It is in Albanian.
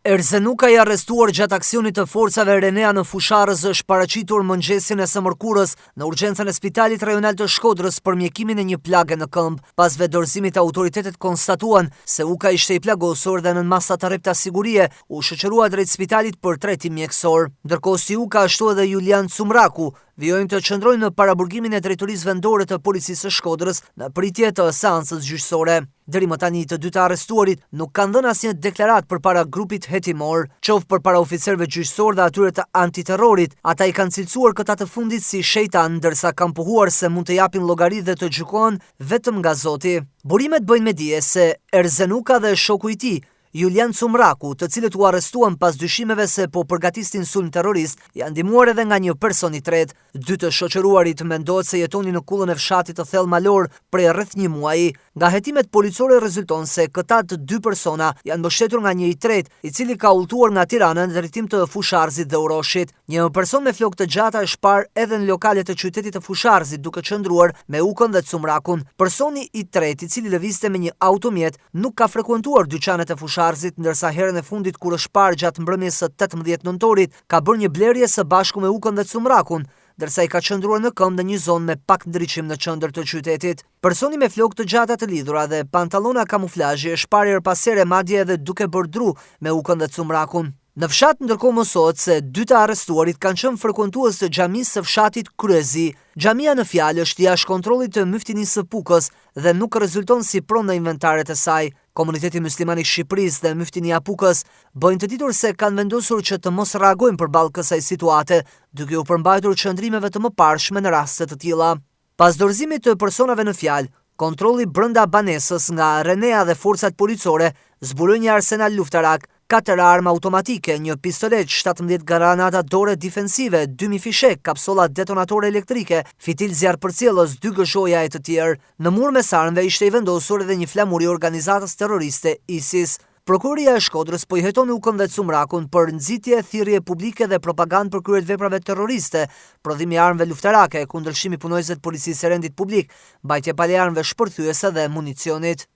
Erzenuka i arrestuar gjatë aksionit të forcave Renea në Fusharës është paraqitur mëngjesin e së mërkurës në urgjencën e Spitalit Rajonal të Shkodrës për mjekimin e një plage në këmbë. Pas dorëzimit, autoritetet konstatuan se Uka ishte i plagosur dhe në masa të rrepta sigurie u shoqërua drejt spitalit për trajtim mjekësor. Ndërkohë si Uka ashtu edhe Julian Cumraku vijojnë të qëndrojnë në paraburgimin e drejtorisë vendore të policisë së Shkodrës në pritje të seancës gjyqësore. Deri më tani të dy të arrestuarit nuk kanë dhënë asnjë deklarat përpara grupit hetimor, qoftë përpara oficerëve gjyqësor dhe atyre të antiterrorit. Ata i kanë cilësuar këta të fundit si shejtan, ndërsa kanë pohuar se mund të japin llogari dhe të gjykohen vetëm nga Zoti. Burimet bëjnë me dije se Erzenuka dhe shoku i tij Julian Cumraku, të cilët u arrestuan pas dyshimeve se po përgatisnin sulm terrorist, janë ndihmuar edhe nga një person i tretë. Dy të shoqëruarit mendohet se jetonin në kullën e fshatit të Thellë Malor prej rreth një muaji. Nga hetimet policore rezulton se këta të dy persona janë mbështetur nga një i tretë, i cili ka udhëtuar nga Tirana në drejtim të Fusharzit dhe Uroshit. Një person me flokë të gjata është parë edhe në lokalet të qytetit të Fusharzit duke qëndruar me Ukën dhe Cumrakun. Personi i tretë, i cili lëvizte me një automjet, nuk ka frekuentuar dyqanet e Fusharzit, ndërsa herën e fundit kur është parë gjatë mbrëmjes së 18 nëntorit, ka bërë një blerje së bashku me Ukën dhe Cumrakun, ndërsa i ka qëndruar në këmbë në një zonë me pak ndriçim në qendër të qytetit. Personi me flokë të gjata të lidhura dhe pantallona kamuflazhi është parë her pas here madje edhe duke bërë dru me Ukën dhe Cumrakun. Në fshat ndërkohë mësohet se dy të arrestuarit kanë qenë frekuentues të xhamisë së fshatit Kryezi. Xhamia në fjalë është jashtë kontrollit të myftinisë së Pukës dhe nuk rezulton si pronë në inventaret e saj. Komuniteti musliman i Shqipërisë dhe myftinia Pukës bëjnë të ditur se kanë vendosur që të mos reagojnë përballë kësaj situate, duke u përmbajtur qëndrimeve të mëparshme në raste të tilla. Pas dorëzimit të personave në fjalë, kontrolli brenda banesës nga Renea dhe forcat policore zbuloi një arsenal luftarak, 4 armë automatike, një pistolet, 17 granata dore defensive, 2000 fishek, kapsola detonatore elektrike, fitil zjarrpërcjellës, 2 gëshoja e të tjerë. Në mur mes armëve ishte i vendosur edhe një flamur i organizatës terroriste ISIS. Prokuroria e Shkodrës po i heton Ukën dhe Cumrakun për nxitje, thirrje publike dhe propagandë për kryer veprave terroriste, prodhimi i armëve luftarake, kundërshtim i punojësve të policisë së rendit publik, mbajtje pa armëve shpërthyese dhe municionit.